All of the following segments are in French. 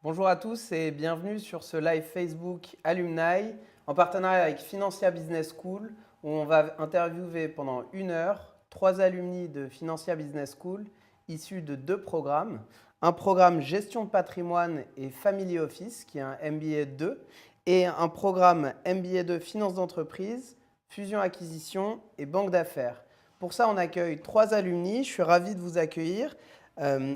Bonjour à tous et bienvenue sur ce live Facebook Alumni en partenariat avec Financia Business School où on va interviewer pendant 1 heure 3 alumni de Financia Business School issus de 2 programmes. Un programme Gestion de patrimoine et Family Office qui est un MBA 2 et un programme MBA 2 Finance d'entreprise, Fusion-acquisition et Banque d'affaires. Pour ça, on accueille 3 alumni. Je suis ravi de vous accueillir.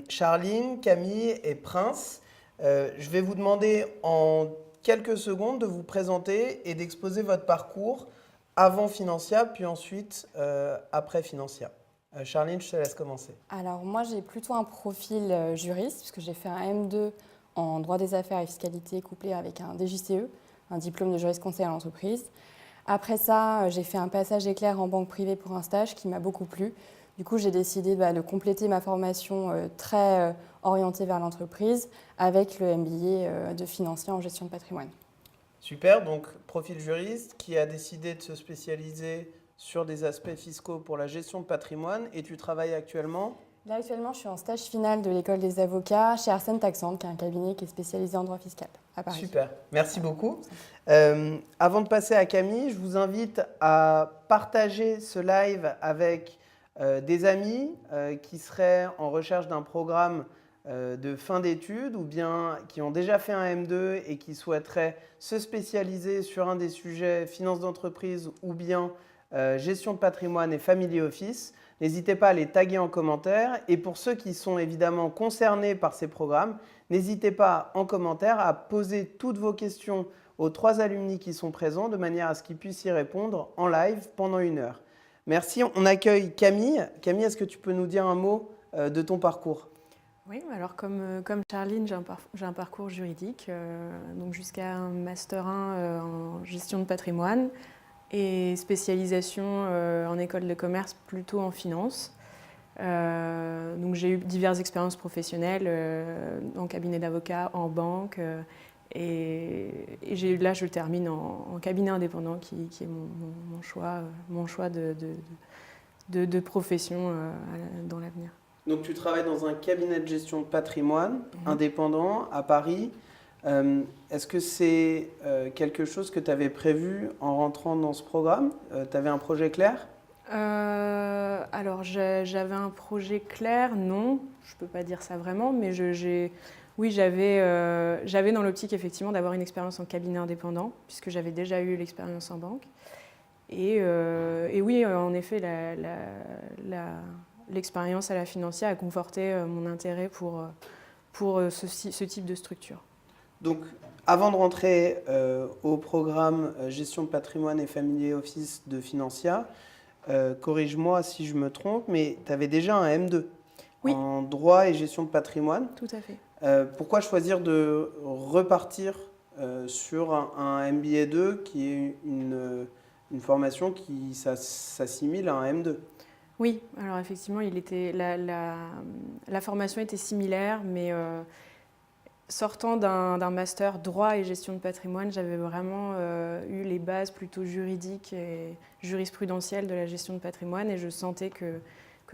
Charline, Camille et Prince. Je vais vous demander en quelques secondes de vous présenter et d'exposer votre parcours avant Financia, puis ensuite après Financia. Charline, je te laisse commencer. Alors moi j'ai plutôt un profil juriste puisque j'ai fait un M2 en droit des affaires et fiscalité couplé avec un DJCE, un diplôme de juriste conseil à l'entreprise. Après ça, j'ai fait un passage éclair en banque privée pour un stage qui m'a beaucoup plu. Du coup, j'ai décidé de compléter ma formation très orientée vers l'entreprise avec le MBA de financier en gestion de patrimoine. Super, donc profil juriste qui a décidé de se spécialiser sur des aspects fiscaux pour la gestion de patrimoine et tu travailles actuellement ? Là, actuellement, je suis en stage final de l'école des avocats chez Arsène Taxand, qui est un cabinet qui est spécialisé en droit fiscal à Paris. Super, merci beaucoup. Avant de passer à Camille, je vous invite à partager ce live avec des amis qui seraient en recherche d'un programme de fin d'études ou bien qui ont déjà fait un M2 et qui souhaiteraient se spécialiser sur un des sujets finance d'entreprise ou bien gestion de patrimoine et family office. N'hésitez pas à les taguer en commentaire. Et pour ceux qui sont évidemment concernés par ces programmes, n'hésitez pas en commentaire à poser toutes vos questions aux 3 alumni qui sont présents de manière à ce qu'ils puissent y répondre en live pendant 1 heure. Merci. On accueille Camille. Camille, est-ce que tu peux nous dire un mot de ton parcours ? Oui, alors comme Charline, j'ai un parcours juridique, donc jusqu'à un Master 1 en gestion de patrimoine et spécialisation en école de commerce plutôt en finance. Donc j'ai eu diverses expériences professionnelles en cabinet d'avocat, en banque là je termine en cabinet indépendant qui est mon choix de profession dans l'avenir. Donc tu travailles dans un cabinet de gestion de patrimoine indépendant à Paris. Est-ce que c'est quelque chose que tu avais prévu en rentrant dans ce programme ? Tu avais un projet clair ? Alors j'avais un projet clair, non, je ne peux pas dire ça vraiment, mais j'avais dans l'optique effectivement d'avoir une expérience en cabinet indépendant, puisque j'avais déjà eu l'expérience en banque. Et oui, en effet, l'expérience à la Financia a conforté mon intérêt pour ce type de structure. Donc, avant de rentrer au programme Gestion de patrimoine et Family Office de Financia, corrige-moi si je me trompe, mais tu avais déjà un M2 en droit et gestion de patrimoine. Tout à fait. Pourquoi choisir de repartir sur un MBA 2 qui est une formation qui s'assimile à un M2 ? Oui, alors effectivement, la formation était similaire, mais sortant d'un master droit et gestion de patrimoine, j'avais vraiment eu les bases plutôt juridiques et jurisprudentielles de la gestion de patrimoine et je sentais que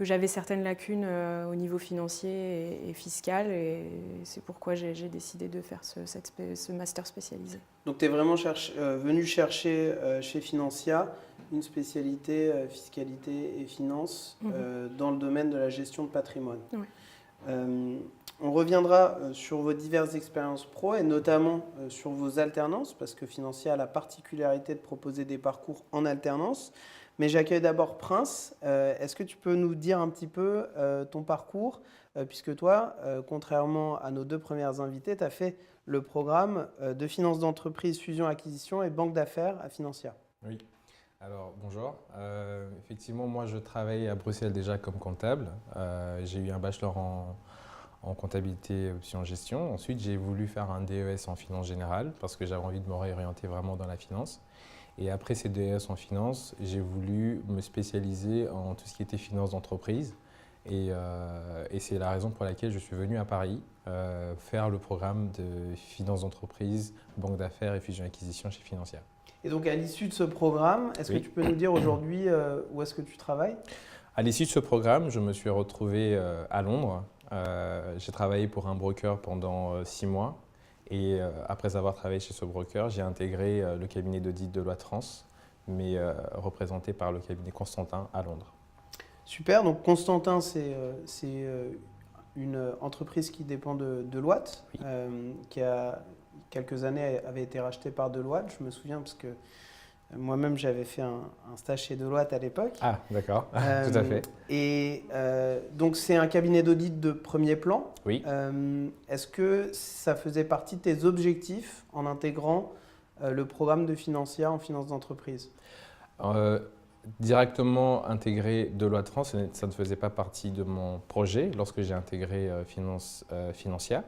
j'avais certaines lacunes au niveau financier et fiscal et c'est pourquoi j'ai décidé de faire ce master spécialisé. Donc tu es vraiment venu chercher chez Financia une spécialité fiscalité et finance dans le domaine de la gestion de patrimoine. Oui. On reviendra sur vos diverses expériences pro et notamment sur vos alternances parce que Financia a la particularité de proposer des parcours en alternance. Mais j'accueille d'abord Prince. Est-ce que tu peux nous dire un petit peu ton parcours puisque toi, contrairement à nos 2 premières invitées, tu as fait le programme de finance d'entreprise, fusion-acquisition et banque d'affaires à Financia. Oui. Alors, bonjour. Effectivement, moi, je travaille à Bruxelles déjà comme comptable. J'ai eu un bachelor en comptabilité option gestion. Ensuite, j'ai voulu faire un DES en finance générale parce que j'avais envie de me réorienter vraiment dans la finance. Et après ces DES en finance, j'ai voulu me spécialiser en tout ce qui était finance d'entreprise. Et c'est la raison pour laquelle je suis venu à Paris faire le programme de finance d'entreprise, banque d'affaires et fusion-acquisition chez Financia. Et donc, à l'issue de ce programme, est-ce que tu peux nous dire aujourd'hui où est-ce que tu travailles ? À l'issue de ce programme, je me suis retrouvé à Londres. J'ai travaillé pour un broker pendant 6 mois Et après avoir travaillé chez ce broker, j'ai intégré le cabinet d'audit Deloitte France, mais représenté par le cabinet Constantin à Londres. Super, donc Constantin, c'est une entreprise qui dépend de Deloitte, Oui. qui a quelques années avait été rachetée par Deloitte. Je me souviens parce que moi-même j'avais fait un stage chez Deloitte à l'époque. Ah, d'accord, tout à fait. Et donc c'est un cabinet d'audit de premier plan. Oui. Est-ce que ça faisait partie de tes objectifs en intégrant le programme de financière en finance d'entreprise? Directement intégrer Deloitte France, ça ne faisait pas partie de mon projet lorsque j'ai intégré Financière.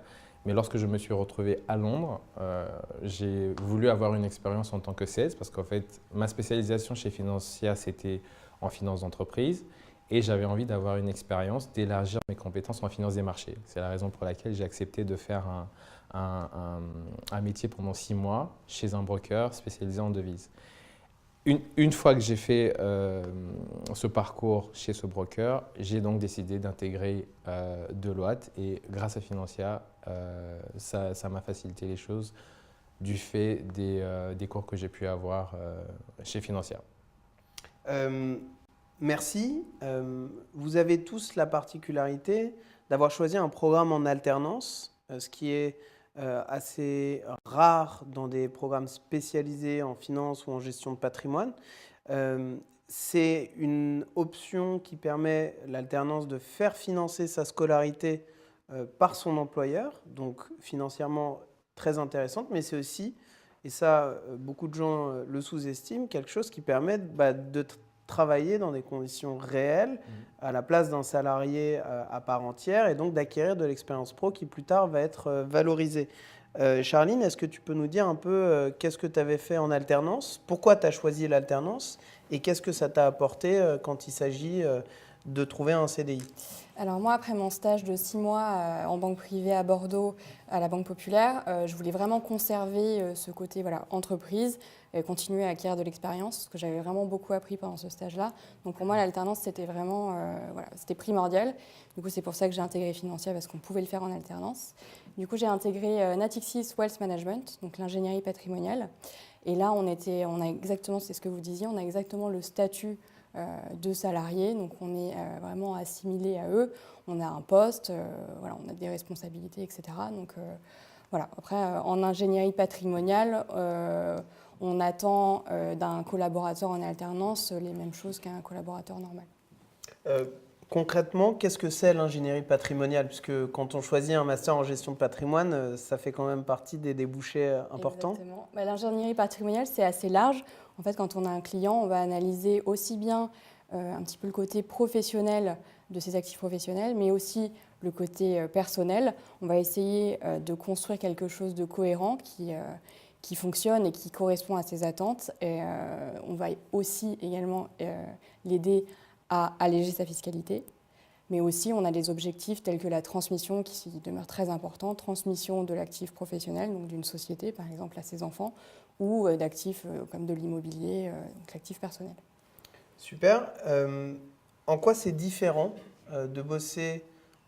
Mais lorsque je me suis retrouvé à Londres, j'ai voulu avoir une expérience en tant que sales parce qu'en fait, ma spécialisation chez Financière, c'était en finance d'entreprise et j'avais envie d'avoir une expérience, d'élargir mes compétences en finance des marchés. C'est la raison pour laquelle j'ai accepté de faire un métier pendant 6 mois chez un broker spécialisé en devises. Une fois que j'ai fait ce parcours chez ce broker, j'ai donc décidé d'intégrer Deloitte et grâce à Financière, ça m'a facilité les choses du fait des cours que j'ai pu avoir chez Financière. Merci. Vous avez tous la particularité d'avoir choisi un programme en alternance, ce qui est assez rare dans des programmes spécialisés en finance ou en gestion de patrimoine. C'est une option qui permet l'alternance de faire financer sa scolarité par son employeur, donc financièrement très intéressante, mais c'est aussi, et ça beaucoup de gens le sous-estiment, quelque chose qui permet de travailler dans des conditions réelles à la place d'un salarié à part entière et donc d'acquérir de l'expérience pro qui plus tard va être valorisée. Charline, est-ce que tu peux nous dire un peu qu'est-ce que tu avais fait en alternance, pourquoi tu as choisi l'alternance et qu'est-ce que ça t'a apporté quand il s'agit de trouver un CDI? Alors moi, après mon stage de 6 mois en banque privée à Bordeaux, à la Banque Populaire, je voulais vraiment conserver ce côté entreprise et continuer à acquérir de l'expérience, parce que j'avais vraiment beaucoup appris pendant ce stage-là. Donc pour moi, l'alternance, c'était vraiment c'était primordial. Du coup, c'est pour ça que j'ai intégré Financière, parce qu'on pouvait le faire en alternance. Du coup, j'ai intégré Natixis Wealth Management, donc l'ingénierie patrimoniale. Et là, on a exactement, c'est ce que vous disiez, on a exactement le statut de salariés, donc on est vraiment assimilé à eux, on a un poste, on a des responsabilités, etc. Donc après, en ingénierie patrimoniale, on attend d'un collaborateur en alternance les mêmes choses qu'un collaborateur normal. Concrètement, qu'est-ce que c'est l'ingénierie patrimoniale? Puisque quand on choisit un master en gestion de patrimoine, ça fait quand même partie des débouchés importants. Exactement. L'ingénierie patrimoniale, c'est assez large. En fait, quand on a un client, on va analyser aussi bien un petit peu le côté professionnel de ses actifs professionnels, mais aussi le côté personnel. On va essayer de construire quelque chose de cohérent qui fonctionne et qui correspond à ses attentes. Et on va aussi également l'aider à alléger sa fiscalité. Mais aussi, on a des objectifs tels que la transmission qui demeure très important, transmission de l'actif professionnel, donc d'une société par exemple à ses enfants, ou d'actifs comme de l'immobilier, donc l'actif personnel. Super. En quoi c'est différent de bosser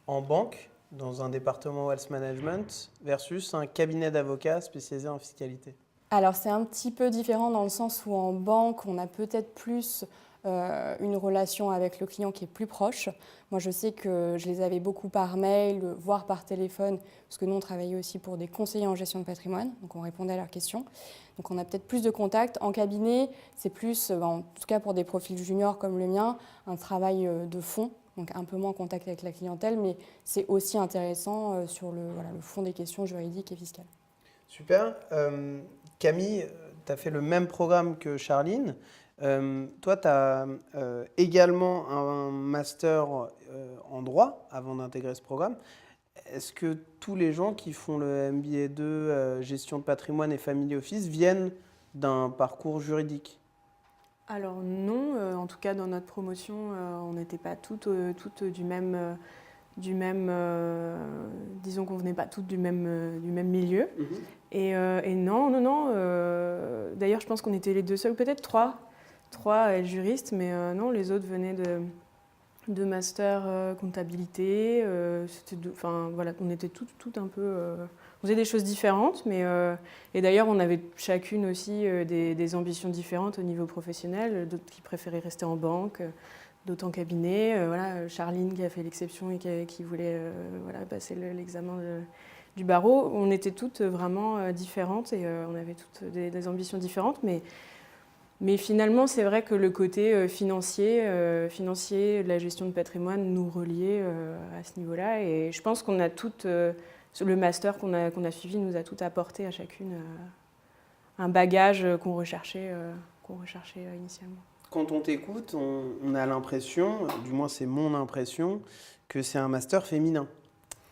en banque dans un département wealth management versus un cabinet d'avocats spécialisé en fiscalité? Alors c'est un petit peu différent dans le sens où en banque, on a peut-être plus une relation avec le client qui est plus proche. Moi, je sais que je les avais beaucoup par mail, voire par téléphone, parce que nous, on travaillait aussi pour des conseillers en gestion de patrimoine, donc on répondait à leurs questions. Donc on a peut-être plus de contacts. En cabinet, c'est plus, en tout cas pour des profils juniors comme le mien, un travail de fond, donc un peu moins en contact avec la clientèle, mais c'est aussi intéressant sur le fond des questions juridiques et fiscales. Super. Camille, tu as fait le même programme que Charline. Toi, tu as également un master en droit avant d'intégrer ce programme. Est-ce que tous les gens qui font le MBA 2 gestion de patrimoine et family office viennent d'un parcours juridique? Alors non, en tout cas dans notre promotion, on n'était pas toutes du même, disons qu'on venait pas toutes du même milieu. Et non. D'ailleurs, je pense qu'on était les deux seuls, peut-être trois juristes, mais non, les autres venaient 2 masters comptabilité. Voilà, on était toutes un peu... on faisait des choses différentes, et d'ailleurs, on avait chacune aussi des ambitions différentes au niveau professionnel, d'autres qui préféraient rester en banque, d'autres en cabinet. Voilà, Charline qui a fait l'exception et qui voulait passer l'examen du barreau. On était toutes vraiment différentes et on avait toutes des ambitions différentes, mais finalement, c'est vrai que le côté financier, de la gestion de patrimoine nous reliait à ce niveau-là. Et je pense qu'on a toutes, le master qu'on a suivi nous a tout apporté à chacune un bagage qu'on recherchait initialement. Quand on t'écoute, on a l'impression, du moins c'est mon impression, que c'est un master féminin.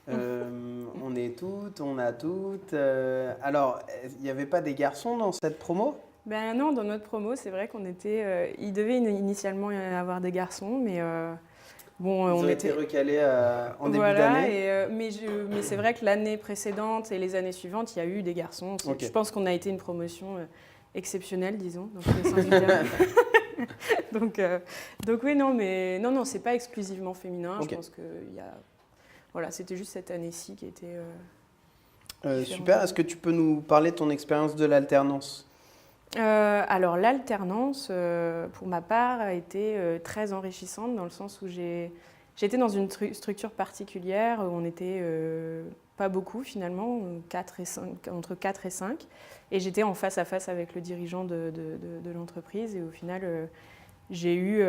On est toutes, on a toutes. Alors, il n'y avait pas des garçons dans cette promo ? Ben non, dans notre promo, c'est vrai qu'on était... il devait initialement y avoir des garçons, mais bon, Ils ont été recalés en début d'année. Mais c'est vrai que l'année précédente et les années suivantes, il y a eu des garçons. Okay. Je pense qu'on a été une promotion exceptionnelle, disons, dans tous les sens du terme. donc oui, non, c'est pas exclusivement féminin. Okay. Je pense que voilà, c'était juste cette année-ci qui était... Super. Est-ce que tu peux nous parler de ton expérience de l'alternance ? Alors l'alternance, pour ma part, a été très enrichissante dans le sens où j'étais dans une structure particulière où on n'était pas beaucoup finalement, entre 4 et 5, et j'étais en face à face avec le dirigeant de l'entreprise et au final j'ai eu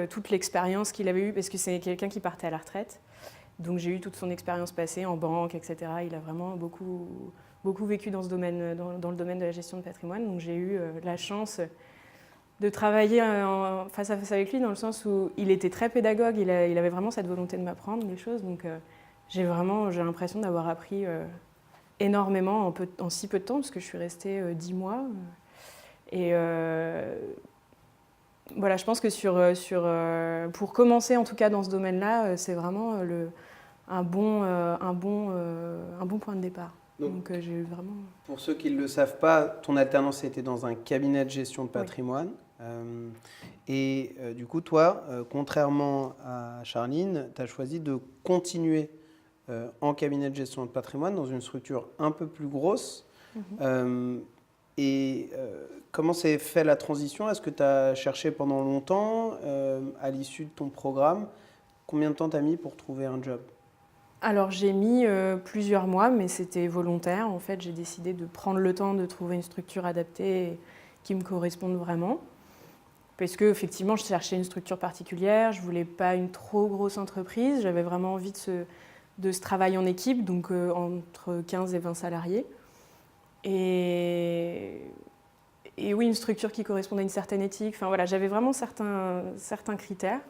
toute l'expérience qu'il avait eue parce que c'est quelqu'un qui partait à la retraite, donc j'ai eu toute son expérience passée en banque, etc. Il a vraiment beaucoup vécu dans le domaine de la gestion de patrimoine. Donc j'ai eu la chance de travailler face à face avec lui dans le sens où il était très pédagogue, il avait vraiment cette volonté de m'apprendre des choses. Donc j'ai l'impression d'avoir appris énormément en si peu de temps parce que je suis restée 10 mois. Et voilà, je pense que pour commencer en tout cas dans ce domaine-là, c'est vraiment un bon point de départ. Donc j'ai vraiment... Pour ceux qui ne le savent pas, ton alternance était dans un cabinet de gestion de patrimoine. Oui. Du coup, toi, contrairement à Charline, tu as choisi de continuer en cabinet de gestion de patrimoine dans une structure un peu plus grosse. Comment s'est fait la transition ? Est-ce que tu as cherché pendant longtemps à l'issue de ton programme ? Combien de temps tu as mis pour trouver un job ? Alors j'ai mis plusieurs mois, mais c'était volontaire. En fait, j'ai décidé de prendre le temps de trouver une structure adaptée qui me corresponde vraiment. Parce qu'effectivement, je cherchais une structure particulière, je ne voulais pas une trop grosse entreprise. J'avais vraiment envie de ce travail en équipe, donc entre 15 et 20 salariés. Et oui, une structure qui correspondait à une certaine éthique. Enfin, voilà, j'avais vraiment certains critères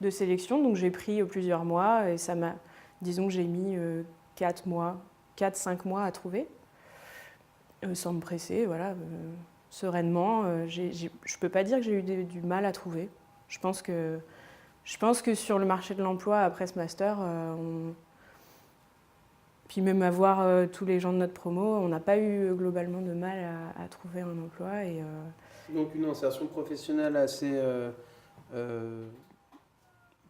de sélection, donc j'ai pris plusieurs mois et ça m'a... Disons que j'ai mis 4-5 mois à trouver, sans me presser, voilà, sereinement. Je ne peux pas dire que j'ai eu du mal à trouver. Je pense que sur le marché de l'emploi, après ce master, puis même à voir tous les gens de notre promo, on n'a pas eu globalement de mal à trouver un emploi. Donc une insertion professionnelle assez...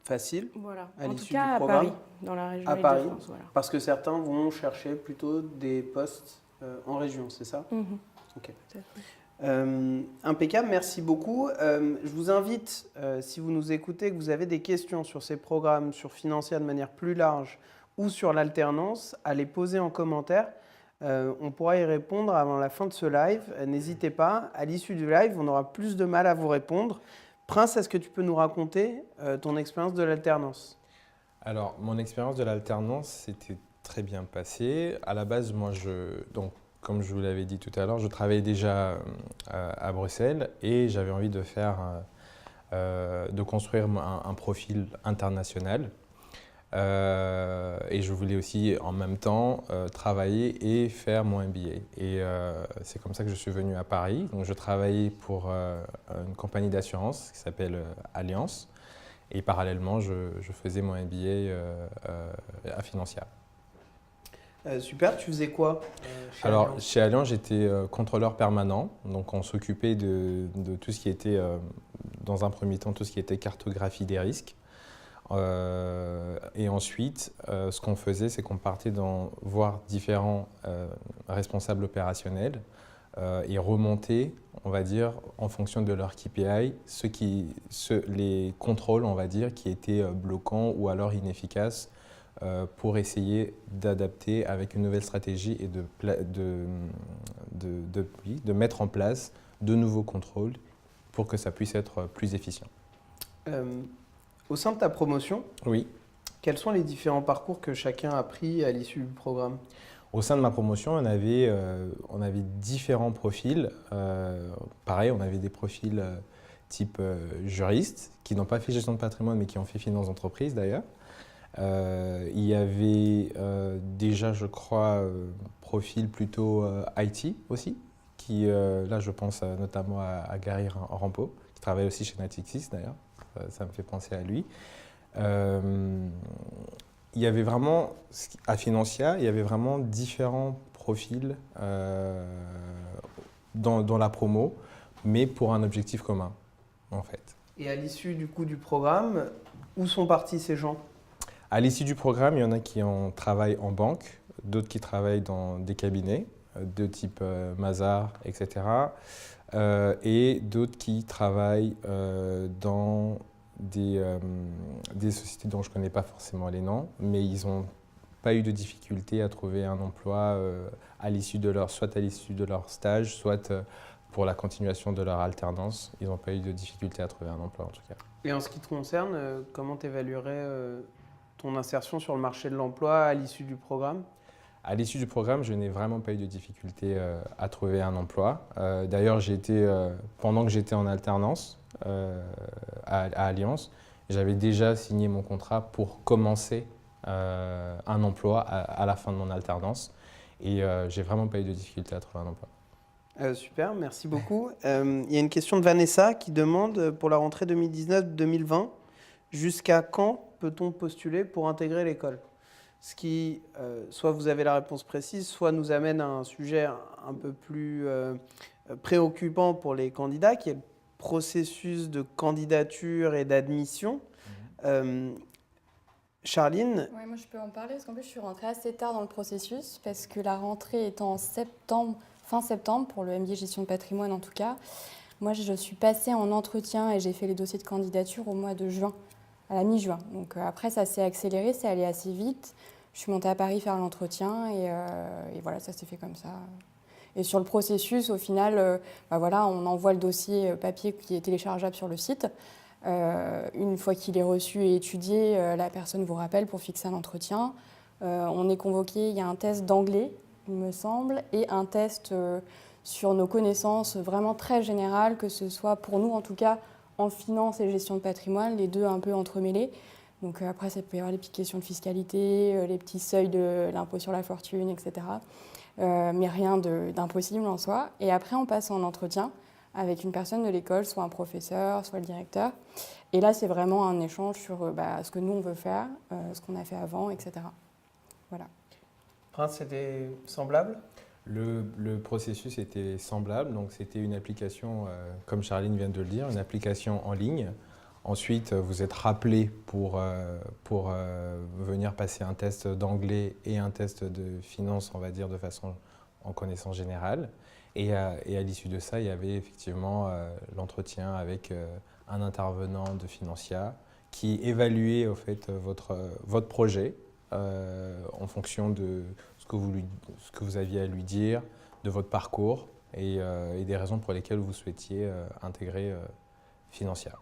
facile, voilà. À en tout cas, à Paris, dans la région Île-de-France. Voilà. Parce que certains vont chercher plutôt des postes en région, c'est ça ? Ok. Impeccable, merci beaucoup. Je vous invite, si vous nous écoutez, que vous avez des questions sur ces programmes, sur Financia de manière plus large ou sur l'alternance, à les poser en commentaire. On pourra y répondre avant la fin de ce live. N'hésitez pas, à l'issue du live, on aura plus de mal à vous répondre. Prince, est-ce que tu peux nous raconter ton expérience de l'alternance ? Alors, mon expérience de l'alternance s'était très bien passée. À la base, moi, donc, comme je vous l'avais dit tout à l'heure, je travaillais déjà à Bruxelles et j'avais envie de construire un profil international. Et je voulais aussi en même temps travailler et faire mon MBA. Et c'est comme ça que je suis venu à Paris. Donc, je travaillais pour une compagnie d'assurance qui s'appelle Allianz. Et parallèlement, je faisais mon MBA à Financia. Super, tu faisais quoi chez Alors, Allianz? chez Allianz, j'étais contrôleur permanent. Donc, on s'occupait de tout ce qui était, dans un premier temps, tout ce qui était cartographie des risques. Et ensuite, ce qu'on faisait, c'est qu'on partait voir différents responsables opérationnels et remonter, on va dire, en fonction de leur KPI, les contrôles, on va dire, qui étaient bloquants ou alors inefficaces pour essayer d'adapter avec une nouvelle stratégie et de mettre en place de nouveaux contrôles pour que ça puisse être plus efficient. Au sein de ta promotion, Oui. quels sont les différents parcours que chacun a pris à l'issue du programme? Au sein de ma promotion, on avait différents profils. Pareil, on avait des profils type juriste, qui n'ont pas fait gestion de patrimoine, mais qui ont fait finance d'entreprise d'ailleurs. Il y avait déjà, je crois, profil plutôt IT aussi, qui, là je pense notamment à Gary Rampeau, qui travaille aussi chez Natixis d'ailleurs, ça me fait penser à lui. Il y avait vraiment, à Financia, il y avait vraiment différents profils dans la promo, mais pour un objectif commun, en fait. Et à l'issue du coup du programme, où sont partis ces gens? À l'issue du programme, il y en a qui travaillent en banque, d'autres qui travaillent dans des cabinets de type Mazars, etc. Et d'autres qui travaillent dans des sociétés dont je ne connais pas forcément les noms, mais ils n'ont pas eu de difficulté à trouver un emploi soit à l'issue de leur stage, soit pour la continuation de leur alternance. Ils n'ont pas eu de difficulté à trouver un emploi en tout cas. Et en ce qui te concerne, comment tu évaluerais ton insertion sur le marché de l'emploi à l'issue du programme? À l'issue du programme, je n'ai vraiment pas eu de difficulté à trouver un emploi. D'ailleurs, pendant que j'étais en alternance à Allianz, j'avais déjà signé mon contrat pour commencer un emploi à la fin de mon alternance. Et j'ai vraiment pas eu de difficulté à trouver un emploi. Super, merci beaucoup. Il y a une question de Vanessa qui demande pour la rentrée 2019-2020, jusqu'à quand peut-on postuler pour intégrer l'école? Ce qui, soit vous avez la réponse précise, soit nous amène à un sujet un peu plus préoccupant pour les candidats, qui est le processus de candidature et d'admission. Charline? Ouais, moi je peux en parler parce qu'en plus je suis rentrée assez tard dans le processus parce que la rentrée est en septembre, fin septembre pour le MBA gestion de patrimoine en tout cas. Moi je suis passée en entretien et j'ai fait les dossiers de candidature au mois de juin, à la mi-juin. Donc après ça s'est accéléré, c'est allé assez vite. Je suis montée à Paris faire l'entretien et voilà, ça s'est fait comme ça. Et sur le processus, au final, voilà, on envoie le dossier papier qui est téléchargeable sur le site. Une fois qu'il est reçu et étudié, la personne vous rappelle pour fixer un entretien. On est convoqué, il y a un test d'anglais, il me semble, et un test sur nos connaissances vraiment très générales, que ce soit pour nous en tout cas en finance et gestion de patrimoine, les deux un peu entremêlés. Donc après, ça peut y avoir les petites questions de fiscalité, les petits seuils de l'impôt sur la fortune, etc. Mais rien d'impossible en soi. Et après, on passe en entretien avec une personne de l'école, soit un professeur, soit le directeur. Et là, c'est vraiment un échange sur ce que nous, on veut faire, ce qu'on a fait avant, etc. Voilà. Prince, c'était semblable? Le processus était semblable, donc c'était une application, comme Charline vient de le dire, une application en ligne. Ensuite, vous êtes rappelé pour venir passer un test d'anglais et un test de finance, on va dire, de façon en connaissance générale. Et à l'issue de ça, il y avait effectivement l'entretien avec un intervenant de Financia qui évaluait au fait, votre projet en fonction de ce que vous aviez à lui dire, de votre parcours et des raisons pour lesquelles vous souhaitiez intégrer Financia.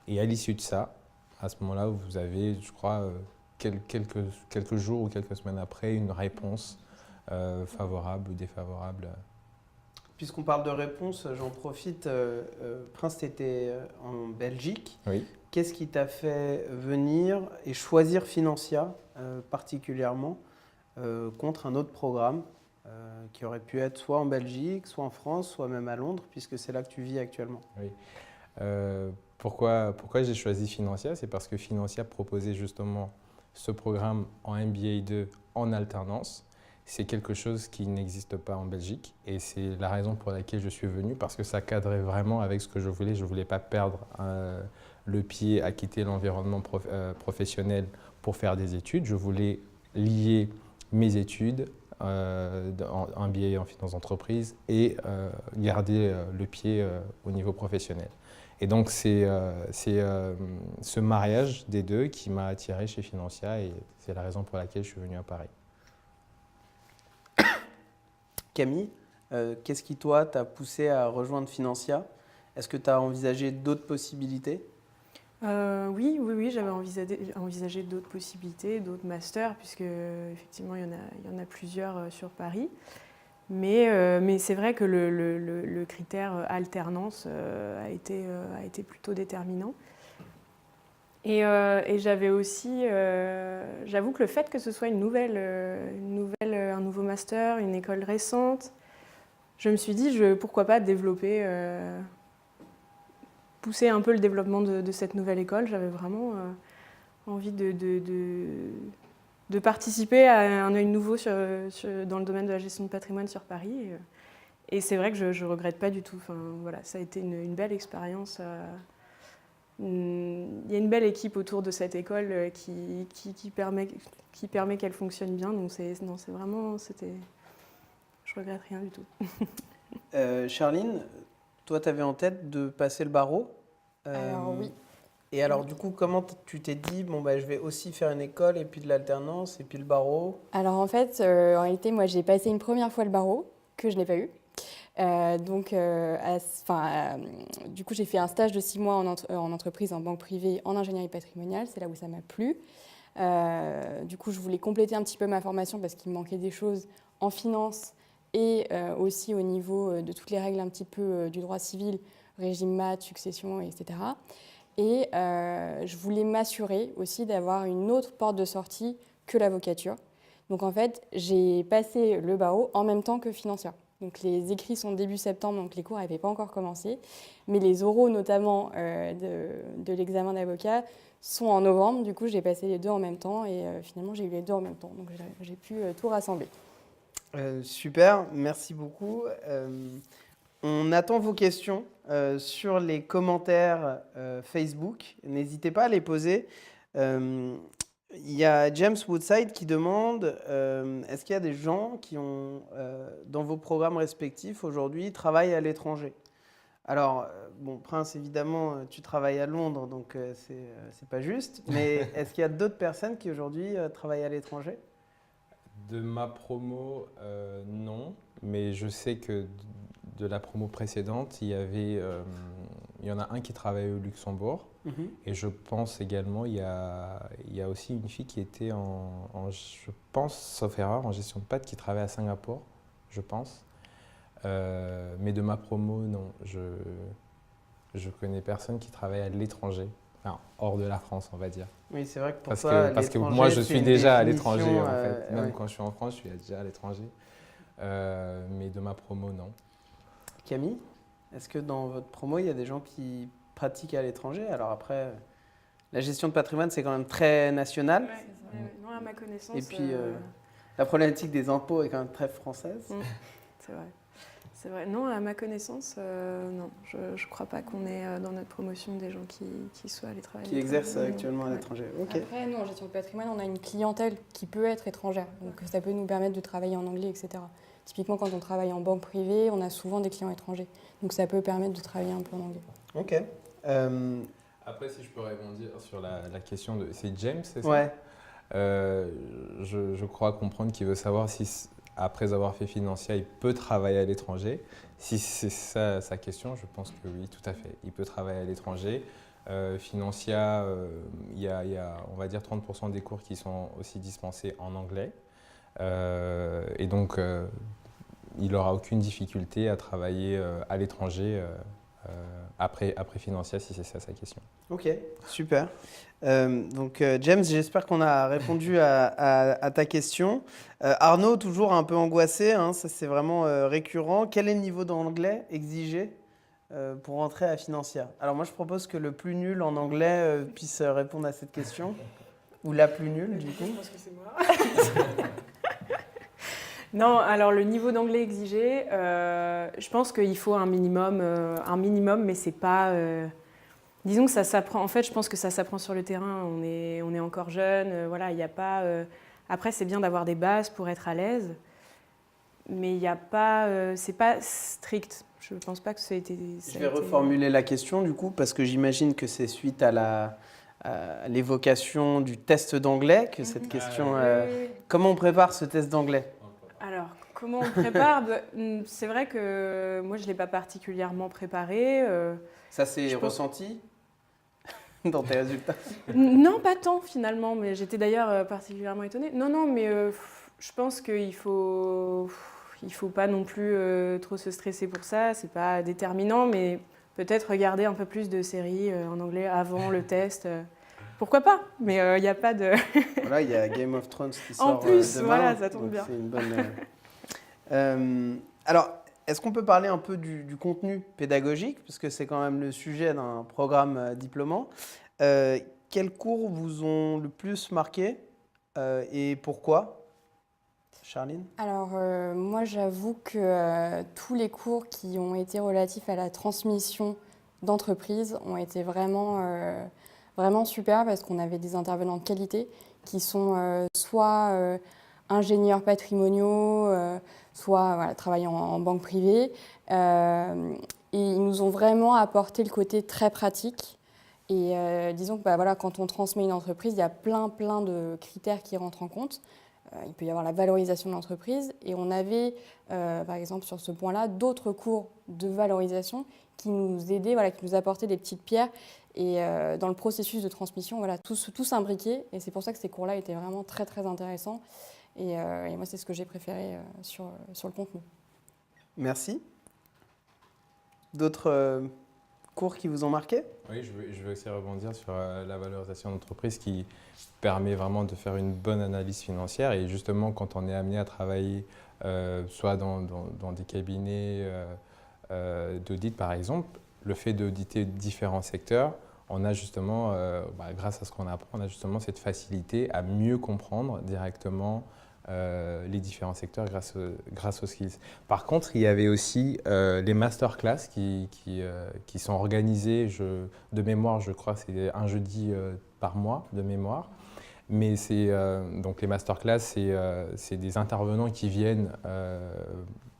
Et à l'issue de ça, à ce moment-là, vous avez, je crois, quelques jours ou quelques semaines après, une réponse favorable ou défavorable. Puisqu'on parle de réponse, j'en profite. Prince, tu étais en Belgique. Oui. Qu'est-ce qui t'a fait venir et choisir Financia particulièrement contre un autre programme qui aurait pu être soit en Belgique, soit en France, soit même à Londres, puisque c'est là que tu vis actuellement? Oui. Pourquoi j'ai choisi Financia? C'est parce que Financia proposait justement ce programme en MBA 2 en alternance. c'est quelque chose qui n'existe pas en Belgique et c'est la raison pour laquelle je suis venu parce que ça cadrait vraiment avec ce que je voulais. Je ne voulais pas perdre le pied à quitter l'environnement professionnel pour faire des études. Je voulais lier mes études, un MBA en finance d'entreprise et garder le pied au niveau professionnel. Et donc c'est ce mariage des deux qui m'a attiré chez Financia et c'est la raison pour laquelle je suis venu à Paris. Camille, qu'est-ce qui, toi, t'a poussé à rejoindre Financia? Est-ce que tu as envisagé d'autres possibilités? Oui, j'avais envisagé d'autres possibilités, d'autres masters, puisque effectivement il y en a plusieurs sur Paris. Mais c'est vrai que le critère alternance a été plutôt déterminant. Et j'avais aussi, j'avoue que le fait que ce soit un nouveau master, une école récente, je me suis dit pourquoi pas pousser un peu le développement de cette nouvelle école. J'avais vraiment envie de participer à un œil nouveau dans le domaine de la gestion de patrimoine sur Paris. Et c'est vrai que je ne regrette pas du tout. Enfin, voilà, ça a été une belle expérience. Il y a une belle équipe autour de cette école qui permet qu'elle fonctionne bien. Donc je regrette rien du tout. Charline, toi, tu avais en tête de passer le barreau. Alors oui. Et alors, du coup, comment tu t'es dit, je vais aussi faire une école et puis de l'alternance et puis le barreau? Alors en fait, en réalité, moi j'ai passé une première fois le barreau, que je n'ai pas eu. Du coup, j'ai fait un stage de 6 mois en entreprise, en banque privée, en ingénierie patrimoniale. C'est là où ça m'a plu. Du coup, je voulais compléter un petit peu ma formation parce qu'il me manquait des choses en finance et aussi au niveau de toutes les règles un petit peu du droit civil, régime mat, succession, etc. Et je voulais m'assurer aussi d'avoir une autre porte de sortie que l'avocature. Donc en fait, j'ai passé le barreau en même temps que Financia. Donc les écrits sont début septembre, donc les cours n'avaient pas encore commencé. Mais les oraux, notamment de l'examen d'avocat, sont en novembre. Du coup, j'ai passé les deux en même temps et finalement, j'ai eu les deux en même temps. Donc j'ai pu tout rassembler. Super, merci beaucoup. On attend vos questions sur les commentaires Facebook. N'hésitez pas à les poser. Il y a James Woodside qui demande est-ce qu'il y a des gens qui ont, dans vos programmes respectifs aujourd'hui, travaillent à l'étranger? Alors, Prince, évidemment, tu travailles à Londres, donc c'est pas juste. Mais est-ce qu'il y a d'autres personnes qui aujourd'hui travaillent à l'étranger? De ma promo, non. Mais je sais que de la promo précédente, il y en a un qui travaille au Luxembourg. Et je pense également, il y a aussi une fille qui était je pense, sauf erreur, en gestion de pattes, qui travaille à Singapour, je pense. Mais de ma promo, non. Je connais personne qui travaille à l'étranger, enfin, hors de la France, on va dire. Oui, c'est vrai que pour parce que moi, je suis déjà à l'étranger, en fait. Même quand je suis en France, je suis déjà à l'étranger. Mais de ma promo, non. Camille, est-ce que dans votre promo, il y a des gens qui pratiquent à l'étranger? Alors après, la gestion de patrimoine, c'est quand même très national. Ouais, non, à ma connaissance. Et puis, la problématique des impôts est quand même très française. C'est vrai. Non, à ma connaissance, non. Je ne crois pas qu'on ait dans notre promotion des gens qui soient allés travailler. Qui exercent actuellement à l'étranger. Okay. Après, nous, en gestion de patrimoine, on a une clientèle qui peut être étrangère. Donc, ça peut nous permettre de travailler en anglais, etc. Typiquement, quand on travaille en banque privée, on a souvent des clients étrangers. Donc, ça peut permettre de travailler un peu en anglais. Ok. Après, si je peux répondre sur la question de... C'est James, c'est ça? Ouais. Je crois comprendre qu'il veut savoir si, après avoir fait Financia, il peut travailler à l'étranger. Si c'est ça sa question, je pense que oui, tout à fait. Il peut travailler à l'étranger. Financia, il y a, on va dire, 30% des cours qui sont aussi dispensés en anglais. Et donc, il n'aura aucune difficulté à travailler à l'étranger après Financia, si c'est ça sa question. Ok, super. Donc James, j'espère qu'on a répondu à ta question. Arnaud, toujours un peu angoissé, hein, ça c'est vraiment récurrent. Quel est le niveau d'anglais exigé pour entrer à Financia? Alors moi je propose que le plus nul en anglais puisse répondre à cette question. Ou la plus nulle du coup. Je pense que c'est moi. Non, alors le niveau d'anglais exigé, je pense qu'il faut un minimum, mais c'est pas. Disons que ça s'apprend. En fait, je pense que ça s'apprend sur le terrain. On est encore jeune, voilà. Il n'y a pas. Après, c'est bien d'avoir des bases pour être à l'aise, mais il n'y a pas. C'est pas strict. Je ne pense pas que ça a été. Je vais reformuler la question du coup, parce que j'imagine que c'est suite à l'évocation du test d'anglais que cette question. Oui. Comment on prépare ce test d'anglais? Alors, comment on prépare? C'est vrai que moi, je ne l'ai pas particulièrement préparé. Ça s'est ressenti dans tes résultats? Non, pas tant finalement, mais j'étais d'ailleurs particulièrement étonnée. Non, mais je pense qu'il faut pas non plus trop se stresser pour ça. C'est pas déterminant, mais peut-être regarder un peu plus de séries en anglais avant le test. Pourquoi pas? Mais il n'y a pas de. Voilà, il y a Game of Thrones qui sort En plus, demain, voilà, ça tombe donc bien. c'est une bonne. Alors, est-ce qu'on peut parler un peu du contenu pédagogique, parce que c'est quand même le sujet d'un programme diplômant. Quels cours vous ont le plus marqué et pourquoi? Charline? Alors, moi, j'avoue que tous les cours qui ont été relatifs à la transmission d'entreprise ont été vraiment super parce qu'on avait des intervenants de qualité qui sont soit ingénieurs patrimoniaux, soit voilà, travaillant en banque privée. Et ils nous ont vraiment apporté le côté très pratique. Et disons que voilà, quand on transmet une entreprise, il y a plein de critères qui rentrent en compte. Il peut y avoir la valorisation de l'entreprise et on avait, par exemple, sur ce point-là, d'autres cours de valorisation qui nous aidaient, voilà, qui nous apportaient des petites pierres. Et dans le processus de transmission, voilà, tout s'imbriquait. Et c'est pour ça que ces cours-là étaient vraiment très intéressants. Et moi, c'est ce que j'ai préféré sur le contenu. Merci. D'autres cours qui vous ont marqué? Oui, je veux aussi rebondir sur la valorisation d'entreprise qui permet vraiment de faire une bonne analyse financière. Et justement, quand on est amené à travailler soit dans des cabinets d'audit, par exemple, le fait d'auditer différents secteurs, on a justement, grâce à ce qu'on apprend, on a justement cette facilité à mieux comprendre directement les différents secteurs grâce aux skills. Par contre, il y avait aussi les masterclass qui sont organisés, de mémoire, je crois que c'est un jeudi par mois de mémoire. Mais donc les masterclass, c'est des intervenants qui viennent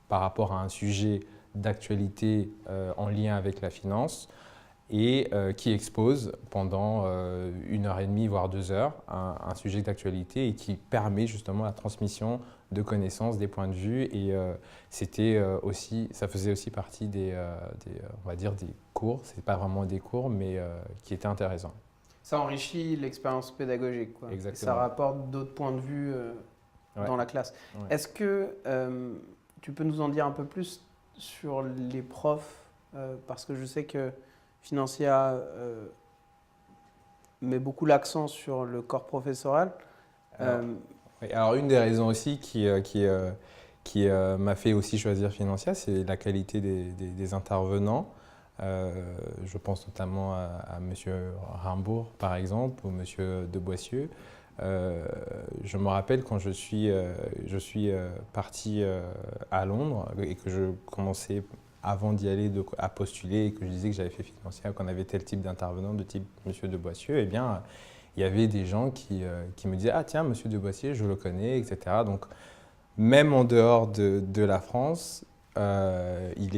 par rapport à un sujet d'actualité en lien avec la finance et qui expose pendant 1h30 voire 2 heures un sujet d'actualité et qui permet justement la transmission de connaissances, des points de vue et ça faisait aussi partie on va dire des cours, c'est pas vraiment des cours mais qui étaient intéressants. Ça enrichit l'expérience pédagogique, quoi. Exactement. Et ça rapporte d'autres points de vue dans la classe. Ouais. Est-ce que tu peux nous en dire un peu plus sur les profs parce que je sais que Financia met beaucoup l'accent sur le corps professoral. Alors une des raisons aussi qui m'a fait aussi choisir Financia, c'est la qualité des intervenants. Je pense notamment à M. Rimbourg, par exemple, ou M. De Boissieu. Je me rappelle quand je suis parti à Londres et que je commençais, avant d'y aller, à postuler et que je disais que j'avais fait Financia, qu'on avait tel type d'intervenant, de type M. De Boissieu, eh bien, il y avait des gens qui me disaient « Ah tiens, M. De Boissieu, je le connais », etc. Donc, même en dehors de la France, il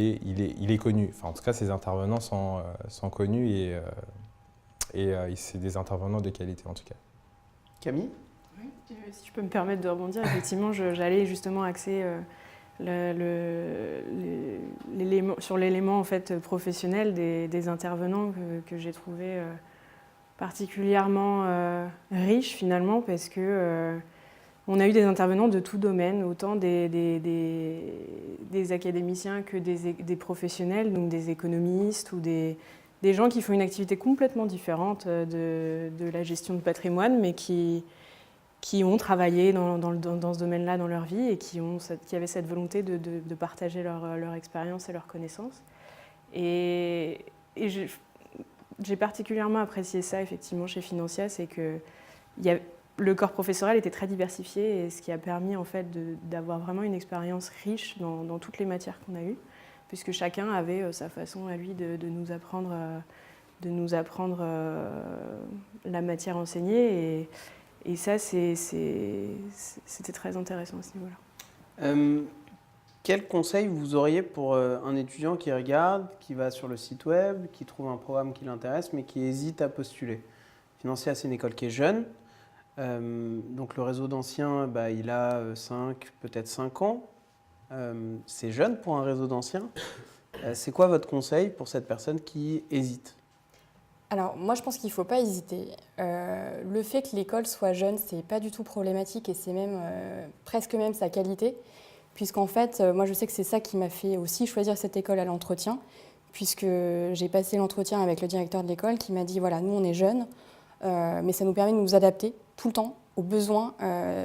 est connu. Enfin, en tout cas, ces intervenants sont connus et c'est des intervenants de qualité, en tout cas. Camille? Oui, si je peux me permettre de rebondir, effectivement, j'allais justement axer sur l'élément en fait, professionnel des intervenants que j'ai trouvé particulièrement riche finalement parce que on a eu des intervenants de tout domaine, autant des académiciens que des professionnels, donc des économistes ou des gens qui font une activité complètement différente de la gestion de patrimoine, mais qui ont travaillé dans ce domaine-là dans leur vie et qui avaient cette volonté de partager leur expérience et leurs connaissances. Et j'ai particulièrement apprécié ça, effectivement, chez Financia, c'est qu'il le corps professoral était très diversifié, et ce qui a permis en fait d'avoir vraiment une expérience riche dans toutes les matières qu'on a eues, puisque chacun avait sa façon à lui de nous apprendre la matière enseignée, et ça c'était très intéressant à ce niveau-là. Quel conseil vous auriez pour un étudiant qui regarde, qui va sur le site web, qui trouve un programme qui l'intéresse, mais qui hésite à postuler? Financia, c'est une école qui est jeune. Donc le réseau d'anciens, il a 5 ans. C'est jeune pour un réseau d'anciens. C'est quoi votre conseil pour cette personne qui hésite? Alors, moi, je pense qu'il ne faut pas hésiter. Le fait que l'école soit jeune, ce n'est pas du tout problématique, et c'est même presque même sa qualité. Puisqu'en fait, moi je sais que c'est ça qui m'a fait aussi choisir cette école à l'entretien, puisque j'ai passé l'entretien avec le directeur de l'école qui m'a dit, voilà, nous on est jeunes, mais ça nous permet de nous adapter tout le temps aux besoins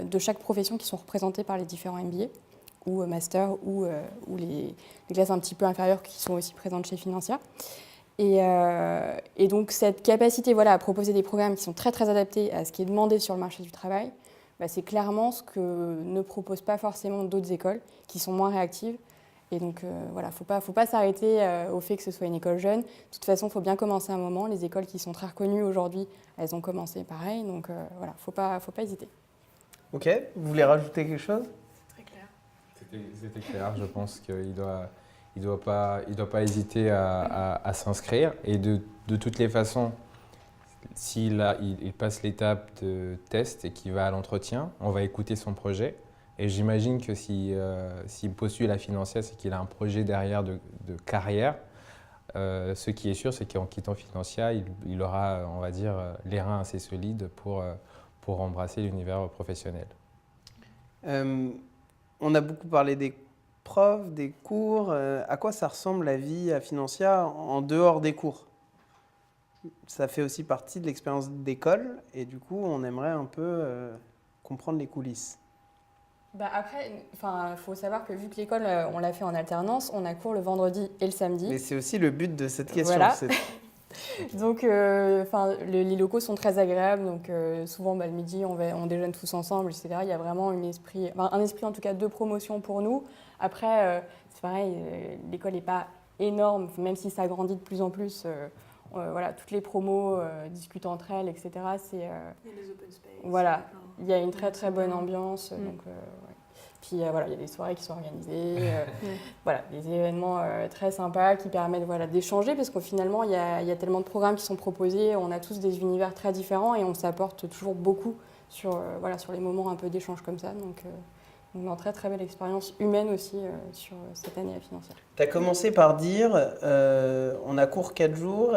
de chaque profession qui sont représentées par les différents MBA ou Master ou les classes un petit peu inférieures qui sont aussi présentes chez Financia. Et donc cette capacité à proposer des programmes qui sont très très adaptés à ce qui est demandé sur le marché du travail, c'est clairement ce que ne proposent pas forcément d'autres écoles qui sont moins réactives. Et donc, faut pas s'arrêter au fait que ce soit une école jeune. De toute façon, il faut bien commencer un moment. Les écoles qui sont très reconnues aujourd'hui, elles ont commencé pareil. Donc, faut pas hésiter. Ok, vous voulez rajouter quelque chose? C'est très clair. C'était clair, je pense qu'il doit pas hésiter à s'inscrire. Et de toutes les façons, s'il passe l'étape de test et qu'il va à l'entretien, on va écouter son projet. Et j'imagine que s'il postule à Financia, c'est qu'il a un projet derrière de carrière. Ce qui est sûr, c'est qu'en quittant Financia, il aura, on va dire, les reins assez solides pour embrasser l'univers professionnel. On a beaucoup parlé des profs, des cours. À quoi ça ressemble la vie à Financia en dehors des cours? Ça fait aussi partie de l'expérience d'école, et du coup, on aimerait un peu comprendre les coulisses. Après, il faut savoir que vu que l'école, on l'a fait en alternance, on a cours le vendredi et le samedi. Mais c'est aussi le but de cette question. Voilà. Donc, les locaux sont très agréables. Donc, souvent, le midi, on déjeune tous ensemble, etc. Il y a vraiment un esprit en tout cas de promotion pour nous. Après, c'est pareil, l'école n'est pas énorme, même si ça grandit de plus en plus. Toutes les promos discutent entre elles, etc. Il y a les open space. Voilà, il y a une très très bonne ambiance. Donc, Puis il y a des soirées qui sont organisées, des événements très sympas qui permettent d'échanger, parce qu'au finalement, il y a tellement de programmes qui sont proposés, on a tous des univers très différents et on s'apporte toujours beaucoup sur les moments un peu d'échange comme ça. Donc, une très très belle expérience humaine aussi sur cette année à Financia. Tu as commencé par dire on a cours 4 jours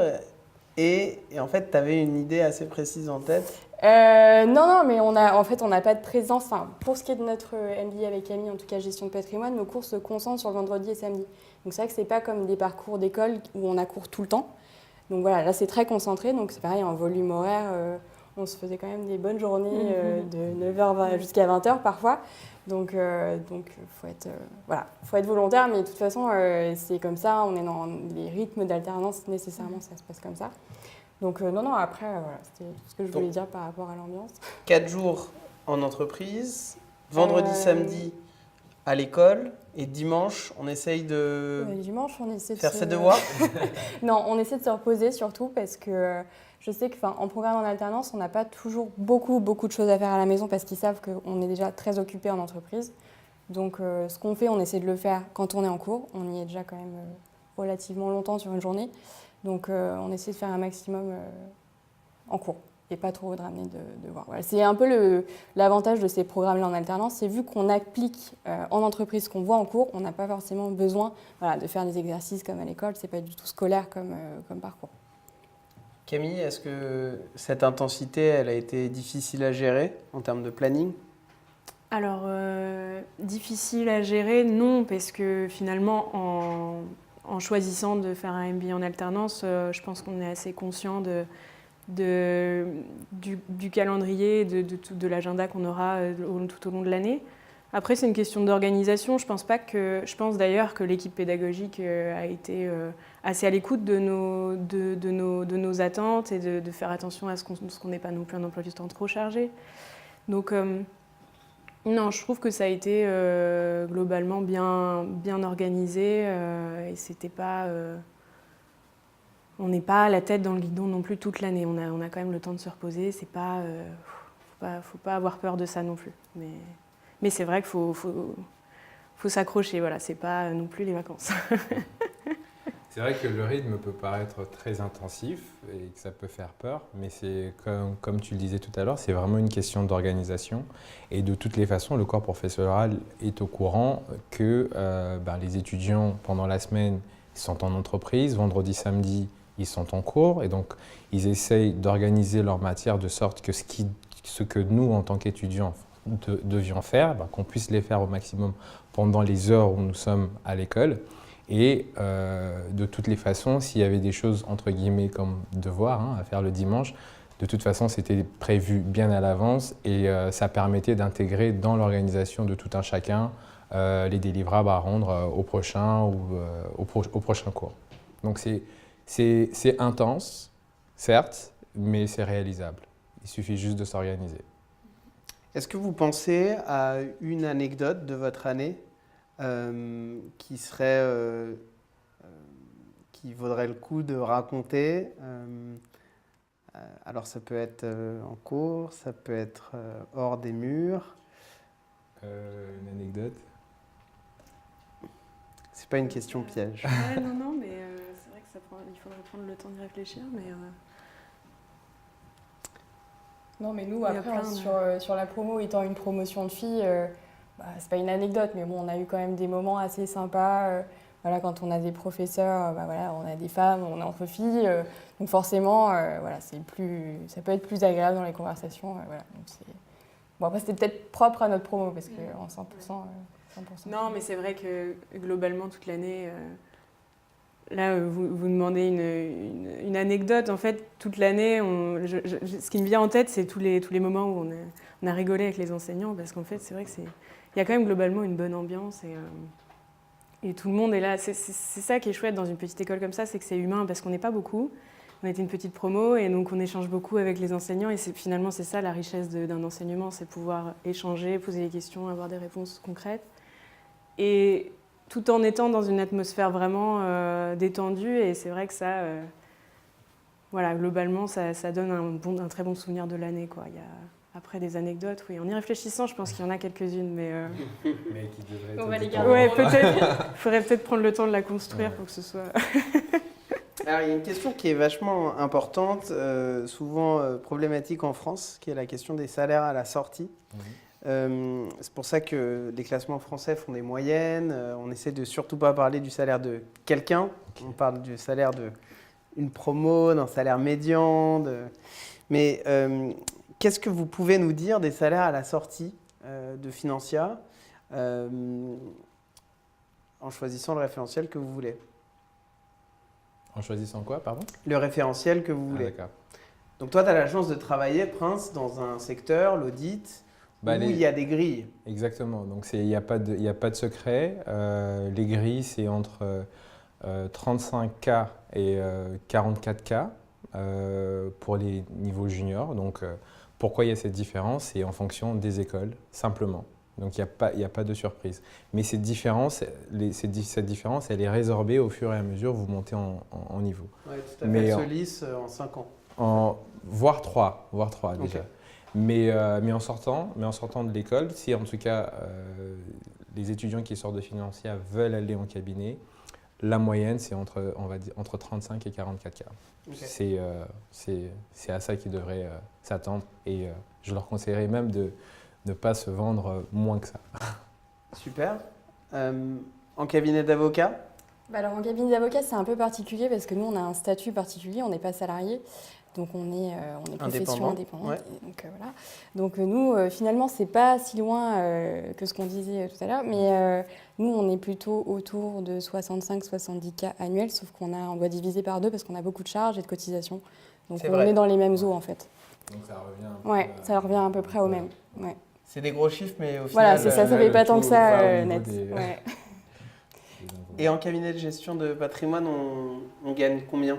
et en fait tu avais une idée assez précise en tête. Non, mais on n'a pas de présence. Pour ce qui est de notre MBA avec Camille, en tout cas gestion de patrimoine, nos cours se concentrent sur le vendredi et samedi. Donc c'est vrai que c'est pas comme des parcours d'école où on a cours tout le temps. Donc voilà, là c'est très concentré, donc c'est pareil en volume horaire. On se faisait quand même des bonnes journées de 9h jusqu'à 20h parfois. Donc faut être volontaire, mais de toute façon c'est comme ça, on est dans les rythmes d'alternance, nécessairement ça se passe comme ça. Donc après c'était ce que je voulais dire par rapport à l'ambiance. 4 jours en entreprise, vendredi, samedi à l'école, et dimanche on essaye de dimanche, on essaie de faire ses devoirs. Non, on essaie de se reposer surtout parce que je sais qu'en programme en alternance, on n'a pas toujours beaucoup de choses à faire à la maison parce qu'ils savent qu'on est déjà très occupé en entreprise. Donc ce qu'on fait, on essaie de le faire quand on est en cours. On y est déjà quand même relativement longtemps sur une journée. Donc on essaie de faire un maximum en cours et pas trop de ramener de voir. Voilà. C'est un peu l'avantage de ces programmes-là en alternance, c'est vu qu'on applique en entreprise ce qu'on voit en cours, on n'a pas forcément besoin de faire des exercices comme à l'école, c'est pas du tout scolaire comme parcours. Camille, est-ce que cette intensité, elle a été difficile à gérer en termes de planning? Alors, difficile à gérer, non, parce que finalement, en choisissant de faire un MBA en alternance, je pense qu'on est assez conscient du calendrier, de l'agenda qu'on aura tout au long de l'année. Après, c'est une question d'organisation. Je pense d'ailleurs que l'équipe pédagogique a été assez à l'écoute de nos attentes et de faire attention à ce qu'on n'ait pas non plus un emploi du temps trop chargé. Donc, non, je trouve que ça a été globalement bien organisé et c'était pas... on n'est pas la tête dans le guidon non plus toute l'année. On a quand même le temps de se reposer. C'est pas, faut pas avoir peur de ça non plus. Mais c'est vrai qu'il faut s'accrocher. Voilà, c'est pas non plus les vacances. C'est vrai que le rythme peut paraître très intensif et que ça peut faire peur, mais c'est comme tu le disais tout à l'heure, c'est vraiment une question d'organisation. Et de toutes les façons, le corps professoral est au courant que les étudiants, pendant la semaine, ils sont en entreprise, vendredi, samedi, ils sont en cours, et donc ils essayent d'organiser leur matière de sorte que ce que nous, en tant qu'étudiants, devions faire, qu'on puisse les faire au maximum pendant les heures où nous sommes à l'école. Et de toutes les façons, s'il y avait des choses entre guillemets comme devoirs à faire le dimanche, de toute façon c'était prévu bien à l'avance et ça permettait d'intégrer dans l'organisation de tout un chacun les délivrables à rendre au prochain ou au prochain cours. Donc c'est intense, certes, mais c'est réalisable. Il suffit juste de s'organiser. Est-ce que vous pensez à une anecdote de votre année qui vaudrait le coup de raconter? Alors ça peut être en cours, ça peut être hors des murs. Une anecdote? C'est pas une question piège. Ouais, non, mais c'est vrai que il faudrait prendre le temps d'y réfléchir, mais... Non, mais nous, après, sur la promo, étant une promotion de filles, c'est pas une anecdote, mais bon, on a eu quand même des moments assez sympas. Voilà, quand on a des professeurs, on a des femmes, on est entre filles. Donc forcément, ça peut être plus agréable dans les conversations. Donc bon, après, c'était peut-être propre à notre promo, parce qu'en 100%... Non, mais c'est vrai que globalement, toute l'année... Là, vous demandez une anecdote. En fait, toute l'année, ce qui me vient en tête, c'est tous les moments où on a rigolé avec les enseignants, parce qu'en fait, c'est vrai qu'il y a quand même globalement une bonne ambiance et tout le monde est là. C'est ça qui est chouette dans une petite école comme ça, c'est que c'est humain, parce qu'on n'est pas beaucoup. On était une petite promo et donc on échange beaucoup avec les enseignants et finalement, c'est ça la richesse d'un enseignement, c'est pouvoir échanger, poser des questions, avoir des réponses concrètes. Et tout en étant dans une atmosphère vraiment détendue. Et c'est vrai que ça, globalement, ça donne un très bon souvenir de l'année, quoi. Il y a, après des anecdotes, oui, en y réfléchissant, je pense qu'il y en a quelques-unes, mais qui devraient on va les être garder. ouais, peut-être. Il faudrait peut-être prendre le temps de la construire pour que ce soit... Alors, il y a une question qui est vachement importante, souvent problématique en France, qui est la question des salaires à la sortie. C'est pour ça que les classements français font des moyennes. On essaie de surtout pas parler du salaire de quelqu'un. On parle du salaire d'une promo, d'un salaire médian. Mais qu'est-ce que vous pouvez nous dire des salaires à la sortie de Financia en choisissant le référentiel que vous voulez? En choisissant quoi, pardon? Le référentiel que vous voulez. D'accord. Donc toi, tu as la chance de travailler, Prince, dans un secteur, l'audit, où il y a des grilles. Exactement, donc il n'y a pas de secret. Les grilles, c'est entre 35K et 44K pour les niveaux juniors. Donc pourquoi il y a cette différence? C'est en fonction des écoles, simplement. Donc il n'y a pas de surprise. Mais cette différence, elle est résorbée au fur et à mesure où vous montez en niveau. Oui, tout à fait. Elle se lisse en 5 ans. Voire 3 déjà. Okay. Mais en sortant de l'école, si en tout cas les étudiants qui sortent de Financia veulent aller en cabinet, la moyenne c'est entre 35 et 44K. Okay. C'est à ça qu'ils devraient s'attendre et je leur conseillerais même de ne pas se vendre moins que ça. Super. En cabinet d'avocat? Alors en cabinet d'avocat c'est un peu particulier parce que nous on a un statut particulier, on n'est pas salarié. Donc on est profession indépendante. Ouais. Donc nous, finalement, c'est pas si loin que ce qu'on disait tout à l'heure, mais nous, on est plutôt autour de 65-70 cas annuels, sauf on doit diviser par 2 parce qu'on a beaucoup de charges et de cotisations. Donc on est dans les mêmes eaux en fait. Donc ça revient ça revient à peu près au même. Ouais. C'est des gros chiffres, mais au final... Voilà, c'est ça, ça fait pas tant que ça net. Et en cabinet de gestion de patrimoine, on gagne combien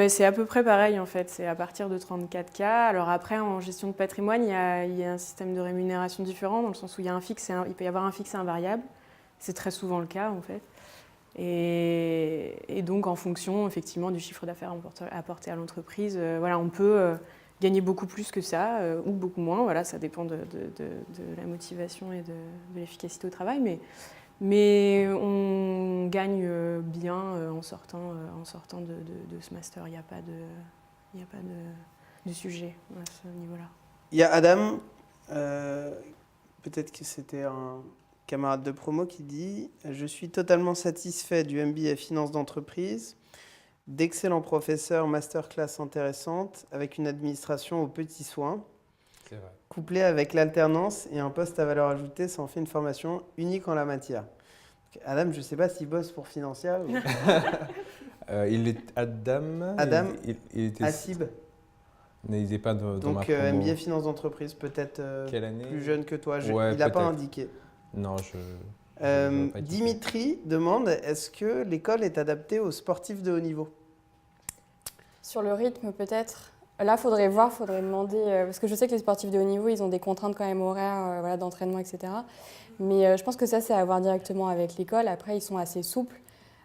C'est à peu près pareil en fait, c'est à partir de 34K. Alors après, en gestion de patrimoine, il y a un système de rémunération différent dans le sens où il y a un fixe il peut y avoir un fixe et un variable. C'est très souvent le cas en fait. Et donc en fonction effectivement du chiffre d'affaires apporté à l'entreprise, voilà, on peut gagner beaucoup plus que ça ou beaucoup moins. Voilà, ça dépend de la motivation et de l'efficacité au travail. Mais on gagne bien en sortant de ce master. Il n'y a pas de sujet à ce niveau-là. Il y a Adam, peut-être que c'était un camarade de promo qui dit « Je suis totalement satisfait du MBA Finance d'entreprise, d'excellents professeurs, masterclass intéressantes, avec une administration aux petits soins. C'est vrai. Couplé avec l'alternance et un poste à valeur ajoutée, ça en fait une formation unique en la matière. » Adam, je ne sais pas s'il bosse pour Financia. Ou... il est Adam. Adam il était Assib. Il n'était pas dans Donc ma promo. MBA Finance d'entreprise, peut-être Quelle année? plus jeune que toi. Ouais, il n'a pas peut-être. indiqué. Non, je vois pas qui Dimitri demande, est-ce que l'école est adaptée aux sportifs de haut niveau? Sur le rythme, peut-être. Là, faudrait demander, parce que je sais que les sportifs de haut niveau, ils ont des contraintes quand même horaires, voilà, d'entraînement, etc. Mais je pense que ça, c'est à voir directement avec l'école. Après, ils sont assez souples.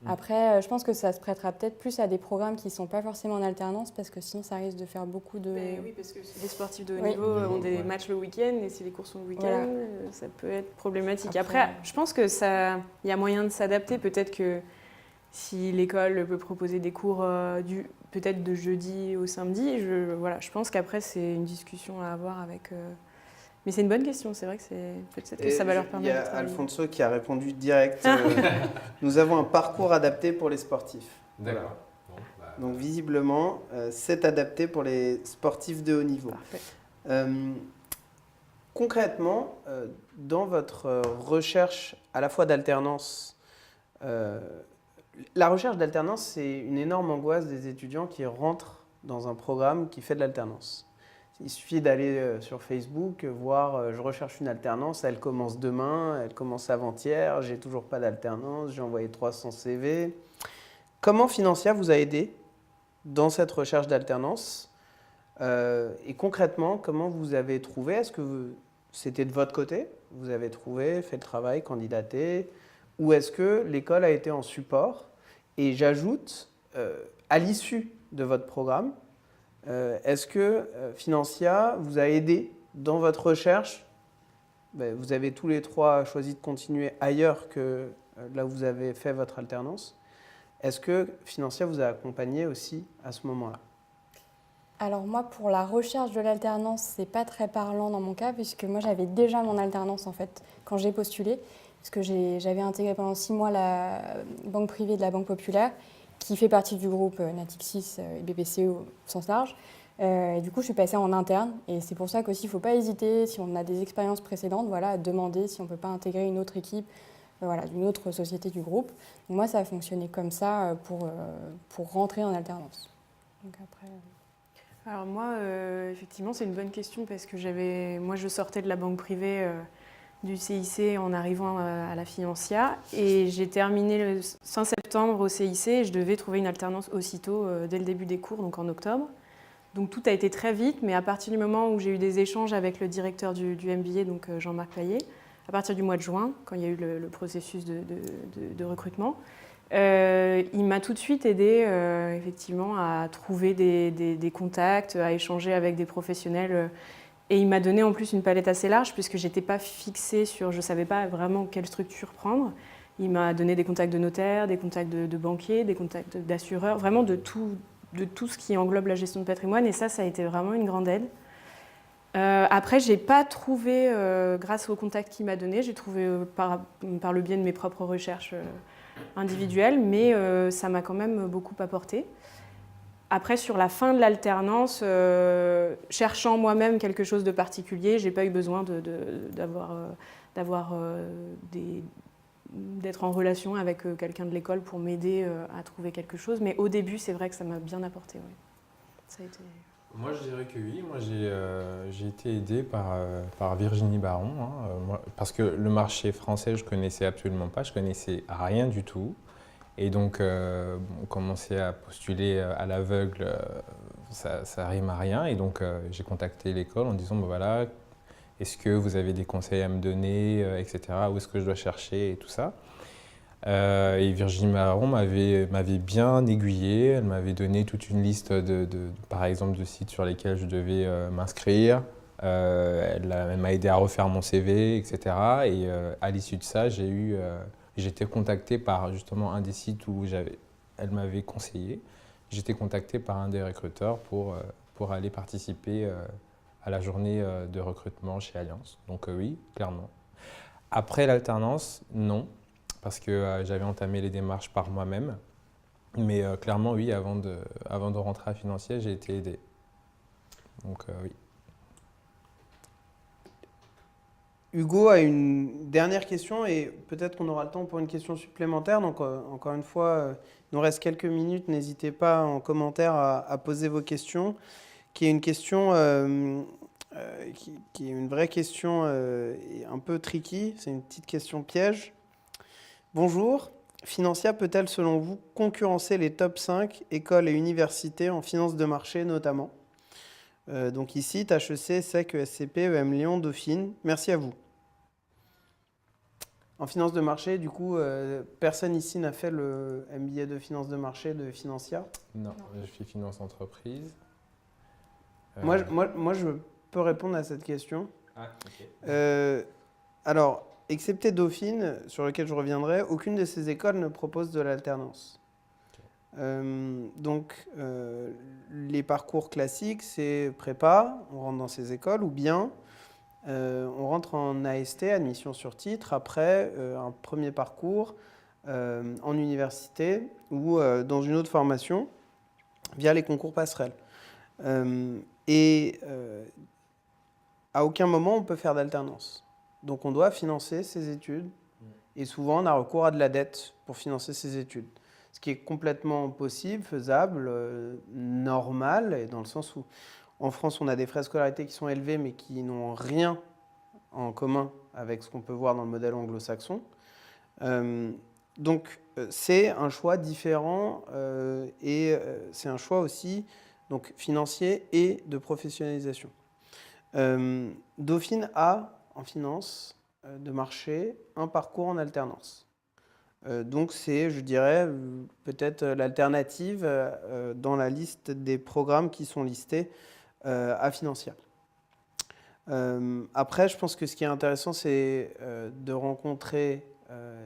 Après, je pense que ça se prêtera peut-être plus à des programmes qui ne sont pas forcément en alternance, parce que sinon, ça risque de faire beaucoup de... Oui, parce que les sportifs de haut Oui. niveau ont des Ouais. matchs le week-end, et si les cours sont le week-end, Voilà. ça peut être problématique. Après, Après, je pense que il y a moyen de s'adapter. Peut-être que si l'école peut proposer des cours peut-être de jeudi au samedi, je pense qu'après, c'est une discussion à avoir avec... Mais c'est une bonne question, c'est vrai que peut-être que ça va leur Il y permettre de a travailler. Alfonso qui a répondu direct. Nous avons un parcours adapté pour les sportifs. D'accord. Voilà. Bon, bah, Donc visiblement, c'est adapté pour les sportifs de haut niveau. Parfait. Concrètement, dans votre recherche à la fois d'alternance, la recherche d'alternance, c'est une énorme angoisse des étudiants qui rentrent dans un programme qui fait de l'alternance. Il suffit d'aller sur Facebook, voir je recherche une alternance, elle commence demain, elle commence avant-hier, j'ai toujours pas d'alternance, j'ai envoyé 300 CV. Comment Financia vous a aidé dans cette recherche d'alternance et concrètement, comment vous avez trouvé? Est-ce que c'était de votre côté? Vous avez trouvé, fait le travail, candidaté? Ou est-ce que l'école a été en support? Et j'ajoute, à l'issue de votre programme, est-ce que Financia vous a aidé dans votre recherche? Vous avez tous les trois choisi de continuer ailleurs que là où vous avez fait votre alternance. Est-ce que Financia vous a accompagné aussi à ce moment-là? Alors moi, pour la recherche de l'alternance, c'est pas très parlant dans mon cas, puisque moi, j'avais déjà mon alternance, en fait, quand j'ai postulé, puisque j'avais intégré pendant 6 mois la banque privée de la Banque Populaire, qui fait partie du groupe Natixis et BPCE au sens large. Et du coup, je suis passée en interne, et c'est pour ça qu'aussi, il ne faut pas hésiter, si on a des expériences précédentes, voilà, à demander si on ne peut pas intégrer une autre équipe, voilà, d'une autre société du groupe. Donc moi, ça a fonctionné comme ça pour rentrer en alternance. Donc après... Alors moi, effectivement, c'est une bonne question parce que moi, je sortais de la banque privée du CIC en arrivant à la Financia et j'ai terminé le 5 septembre au CIC et je devais trouver une alternance aussitôt dès le début des cours, donc en octobre. Donc tout a été très vite, mais à partir du moment où j'ai eu des échanges avec le directeur du MBA, donc Jean-Marc Payet, à partir du mois de juin, quand il y a eu le processus de recrutement, il m'a tout de suite aidé effectivement à trouver des contacts, à échanger avec des professionnels. Et il m'a donné en plus une palette assez large puisque je n'étais pas fixée sur, je ne savais pas vraiment quelle structure prendre. Il m'a donné des contacts de notaires, des contacts de banquiers, des contacts d'assureurs, vraiment de tout ce qui englobe la gestion de patrimoine. Et ça a été vraiment une grande aide. Après, je n'ai pas trouvé, grâce aux contacts qu'il m'a donnés, j'ai trouvé par le biais de mes propres recherches individuelles, mais ça m'a quand même beaucoup apporté. Après, sur la fin de l'alternance, cherchant moi-même quelque chose de particulier, je n'ai pas eu besoin d'être en relation avec quelqu'un de l'école pour m'aider à trouver quelque chose. Mais au début, c'est vrai que ça m'a bien apporté. Ouais. Ça a été... Moi, je dirais que oui. Moi, j'ai été aidé par Virginie Baron, parce que le marché français, je ne connaissais absolument pas. Je ne connaissais rien du tout. Et donc, on commençait à postuler à l'aveugle, ça rime à rien. Et donc, j'ai contacté l'école en disant, ben voilà, est-ce que vous avez des conseils à me donner, etc. Où est-ce que je dois chercher et tout ça. Et Virginie Marron m'avait bien aiguillé. Elle m'avait donné toute une liste par exemple, de sites sur lesquels je devais m'inscrire. Elle m'a aidé à refaire mon CV, etc. Et à l'issue de ça, j'ai été contacté par justement un des sites où elle m'avait conseillé. J'étais contacté par un des recruteurs pour aller participer à la journée de recrutement chez Allianz. Donc oui, clairement. Après l'alternance, non, parce que j'avais entamé les démarches par moi-même. Mais clairement, oui, avant de rentrer à Financier, j'ai été aidé. Donc oui. Hugo a une dernière question et peut-être qu'on aura le temps pour une question supplémentaire. Donc encore une fois, il nous reste quelques minutes. N'hésitez pas en commentaire à poser vos questions. Qui est une question, qui est une vraie question et un peu tricky. C'est une petite question piège. Bonjour. Financia peut-elle, selon vous, concurrencer les top 5 écoles et universités en finance de marché notamment? Donc ici, HEC, SEC, ESCP, EM Lyon, Dauphine. Merci à vous. En finance de marché, du coup, personne ici n'a fait le MBA de finance de marché de Financia? Non, je fais finance entreprise. Moi, je peux répondre à cette question. Ah, ok. Alors, excepté Dauphine, sur lequel je reviendrai, aucune de ces écoles ne propose de l'alternance. Donc, les parcours classiques, c'est prépa, on rentre dans ces écoles, ou bien on rentre en AST, admission sur titre, après un premier parcours en université ou dans une autre formation via les concours passerelles. À aucun moment on peut faire d'alternance. Donc on doit financer ses études et souvent on a recours à de la dette pour financer ses études. Ce qui est complètement possible, faisable, normal, et dans le sens où en France on a des frais de scolarité qui sont élevés mais qui n'ont rien en commun avec ce qu'on peut voir dans le modèle anglo-saxon. Donc c'est un choix différent et c'est un choix aussi donc, financier et de professionnalisation. Dauphine a en finance de marché un parcours en alternance. Donc c'est, je dirais, peut-être l'alternative dans la liste des programmes qui sont listés à Financia. Après, je pense que ce qui est intéressant, c'est de rencontrer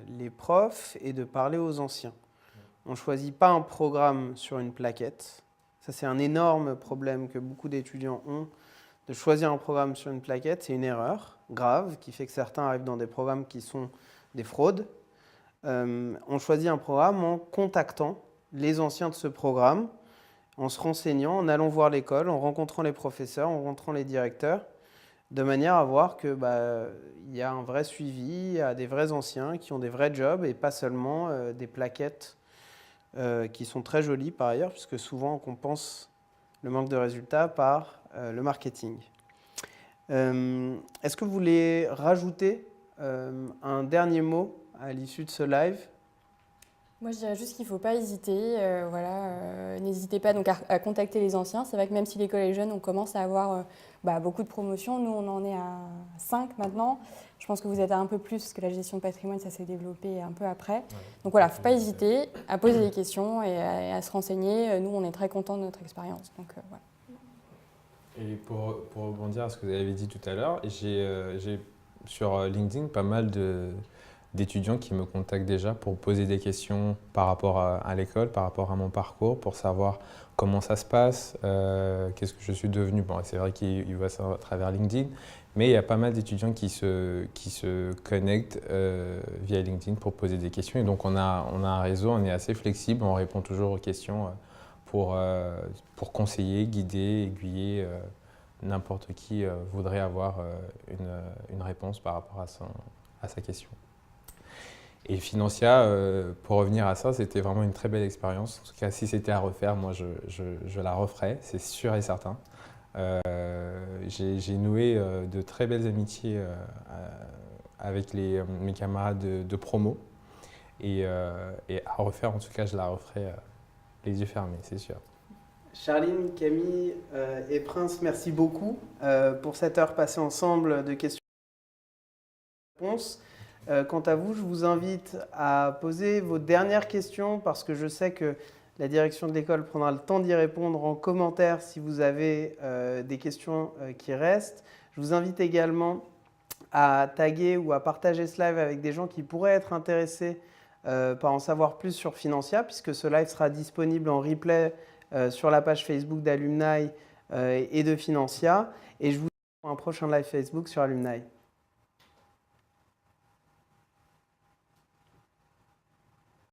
les profs et de parler aux anciens. On ne choisit pas un programme sur une plaquette. Ça, c'est un énorme problème que beaucoup d'étudiants ont. De choisir un programme sur une plaquette, c'est une erreur grave qui fait que certains arrivent dans des programmes qui sont des fraudes. On choisit un programme en contactant les anciens de ce programme, en se renseignant, en allant voir l'école, en rencontrant les professeurs, en rencontrant les directeurs, de manière à voir que y a un vrai suivi, il y a des vrais anciens qui ont des vrais jobs et pas seulement des plaquettes qui sont très jolies par ailleurs, puisque souvent on compense le manque de résultats par le marketing. Est-ce que vous voulez rajouter un dernier mot à l'issue de ce live? Moi, je dirais juste qu'il ne faut pas hésiter. N'hésitez pas donc à contacter les anciens. C'est vrai que même si l'école est jeune, on commence à avoir beaucoup de promotions. Nous, on en est à 5 maintenant. Je pense que vous êtes à un peu plus, parce que la gestion de patrimoine, ça s'est développé un peu après. Ouais, donc voilà, il ne faut pas hésiter à poser des questions et à se renseigner. Nous, on est très contents de notre expérience. Donc, voilà. Et pour rebondir à ce que vous avez dit tout à l'heure, j'ai sur LinkedIn pas mal d'étudiants qui me contactent déjà pour poser des questions par rapport à l'école, par rapport à mon parcours, pour savoir comment ça se passe, qu'est-ce que je suis devenu. Bon, c'est vrai qu'ils voient ça à travers LinkedIn, mais il y a pas mal d'étudiants qui se connectent via LinkedIn pour poser des questions. Et donc on a un réseau, on est assez flexible, on répond toujours aux questions pour conseiller, guider, aiguiller n'importe qui voudrait avoir une réponse par rapport à sa question. Et Financia, pour revenir à ça, c'était vraiment une très belle expérience. En tout cas, si c'était à refaire, moi, je la referais, c'est sûr et certain. J'ai noué de très belles amitiés avec mes camarades de promo. et à refaire. En tout cas, je la referai les yeux fermés, c'est sûr. Charline, Camille et Prince, merci beaucoup pour cette heure passée ensemble de questions-réponses. Quant à vous, je vous invite à poser vos dernières questions parce que je sais que la direction de l'école prendra le temps d'y répondre en commentaire si vous avez des questions qui restent. Je vous invite également à taguer ou à partager ce live avec des gens qui pourraient être intéressés par en savoir plus sur Financia, puisque ce live sera disponible en replay sur la page Facebook d'Alumni et de Financia. Et je vous dis pour un prochain live Facebook sur Alumni.